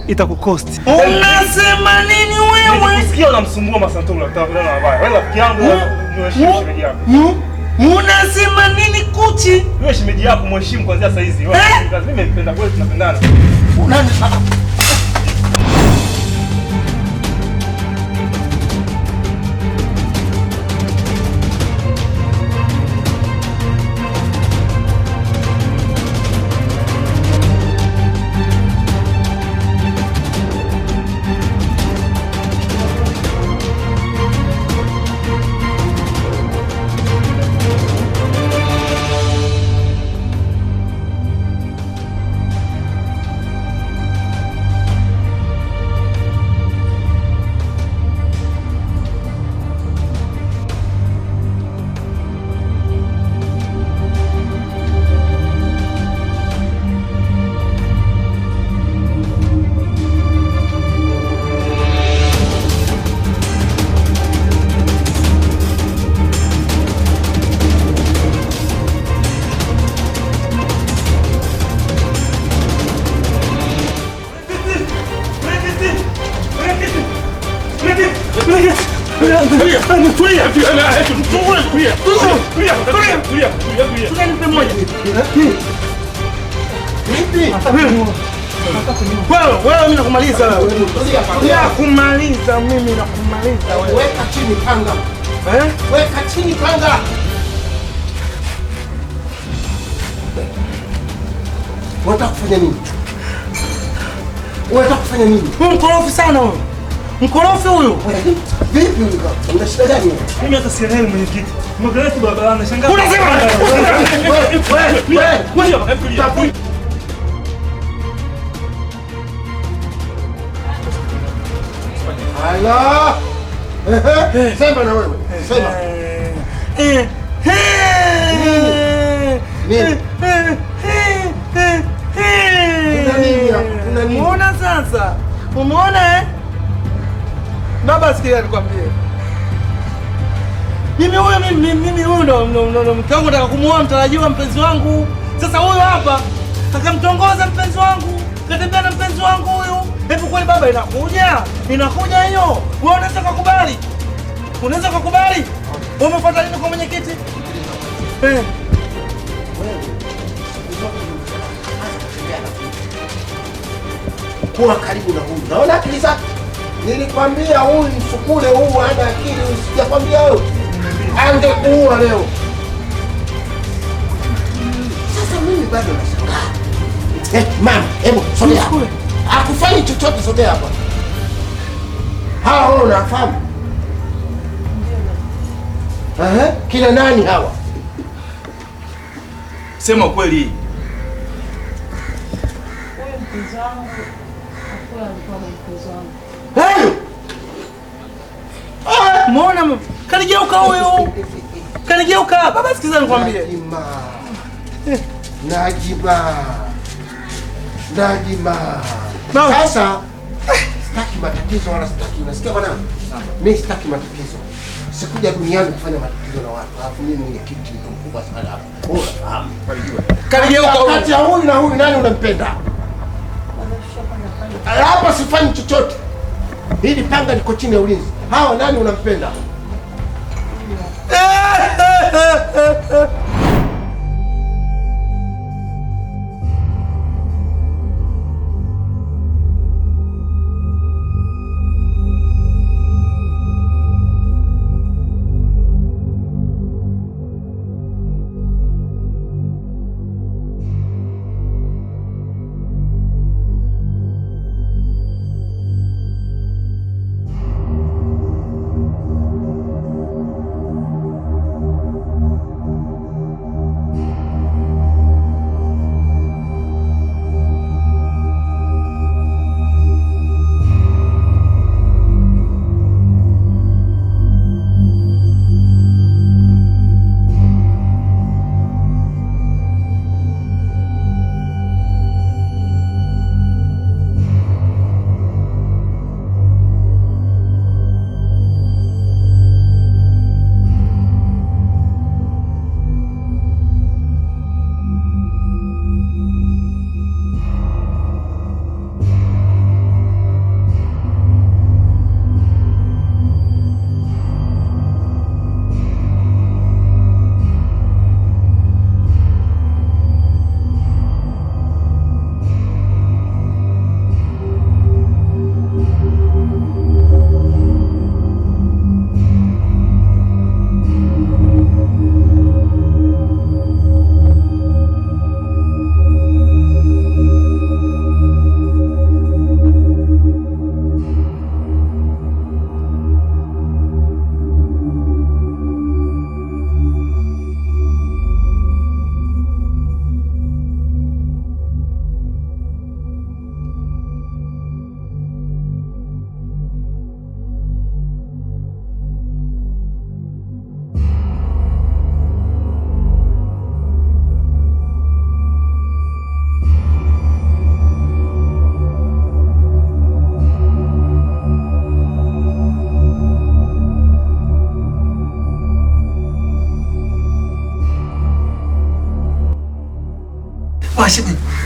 Itakukost. Unasema nini wewe? Unasikia unamsumbua Masantula utaona mabaya. Wewe rafiki yangu niwaheshimu shemeji yako. Unasema nini kuchi? Wewe shemeji yako mheshimu kwanza sasa hizi. Wewe mimi nimependa kweli tunapendana. Nani? Wewe mimi nakumaliza wewe. Nakumaliza mimi nakumaliza wewe. Weka chini panga. Weka chini panga. Unataka kufanya nini? Unataka kufanya nini? Mkorofi sana wewe. Mkorofi huyo. Vipi huyo? Una shida gani? Mimi hata sielewi mwenyekiti. Mwangalie tu barabarani nashangaa. Unasema wewe. Ala! Sema na wewe. Sema. Nini? Umeona sasa? Umeona Baba sikia nikwambie. Mimi huyo ndo mke wangu nataka kumuoa mtarajiwa mpenzi wangu. Sasa huyo hapa akamtongoza mpenzi wangu. Katembea na mpenzi wangu huyu. Hebu kweli baba inakuja hiyo. Wewe unaweza kukubali? Unaweza kukubali? Umefuata nini kwa mwenyekiti? Kuwa karibu na huyu. Naona akili zake. Nilikwambia huyu msukule huu hana akili, usijakwambia wewe. Angekuua leo. Sasa mimi bado nashangaa. Mama, hebu sogea. Hakufanyi chochote, sogea hapa. Hawa wewe unafahamu? Kina nani hawa? Sema kweli. Huyo mpenzi wangu hakuwa alikuwa mpenzi wangu. Muona kanigeuka huyo. Kanigeuka. Baba sikiza nikwambie. Najima. Sasa sitaki matatizo wala sitaki. Unasikia bwana? Mimi sitaki matatizo. Sikuja duniani kufanya matatizo na watu. Alafu mimi ni kitu mkubwa sana hapa. Unafahamu? Kanigeuka. Kati ya huyu na huyu nani unampenda? Hapa sifanyi chochote. Hili panga liko chini ya ulinzi. Hawa nani unampenda?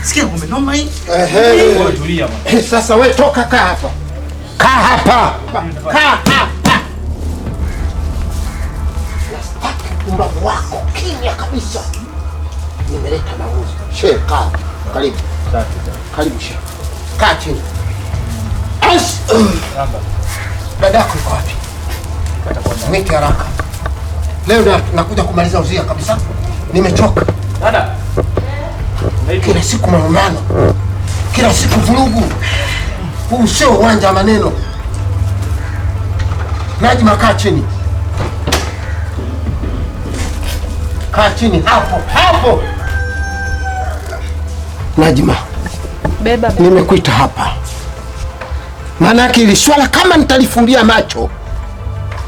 Sikia ngombe noma hii. Tulia bwana. Sasa wewe toka, kaa hapa. Kaa hapa. Kaa hapa. Mbavu wako kimya kabisa. Nimeleta mauzo. Shehe, kaa. Karibu. Karibu shehe. Kaa chini. Dadako yuko wapi? Mwite haraka. Leo nakuja kumaliza uzia kabisa. Nimechoka. Dada. Kila siku malumbano, kila siku vurugu. Huu sio uwanja wa maneno. Najma, kaa chini. Kaa chini hapo hapo. Najma, Beba. nimekuita hapa maana yake ili swala kama nitalifumbia macho,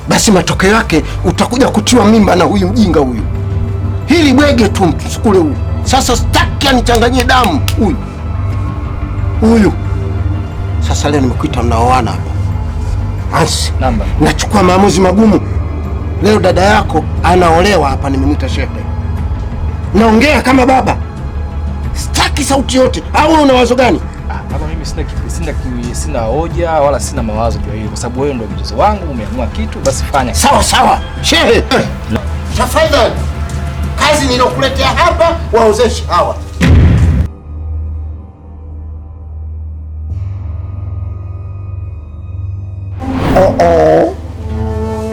basi matokeo yake utakuja kutiwa mimba na huyu mjinga huyu. Hili bwege tu msukule huyu. Sasa sitaki anichanganyie damu huyu. Sasa leo nimekuita mnaoana hapa. Ansi, nachukua maamuzi magumu. Leo dada yako anaolewa hapa, nimemwita shehe. Naongea kama baba. Sitaki sauti yote. Au una wazo gani? Hapa mimi sina hoja wala sina mawazo kwa hiyo, kwa sababu wewe ndio mchezo wangu, umeamua kitu basi fanya. Sawa sawa. Shehe. Tafadhali. Kazi nilokuletea hapa waozeshi hawa.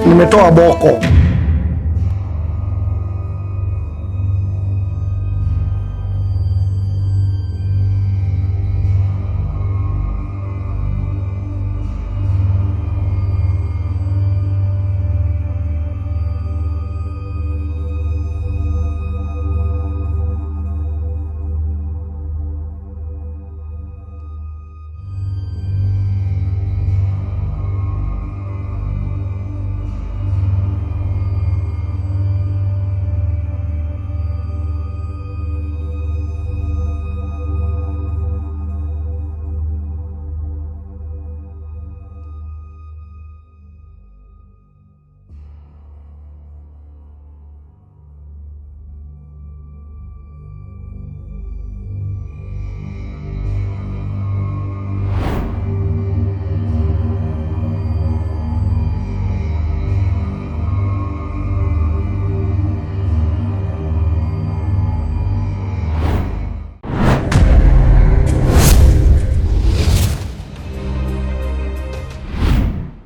Nimetoa boko.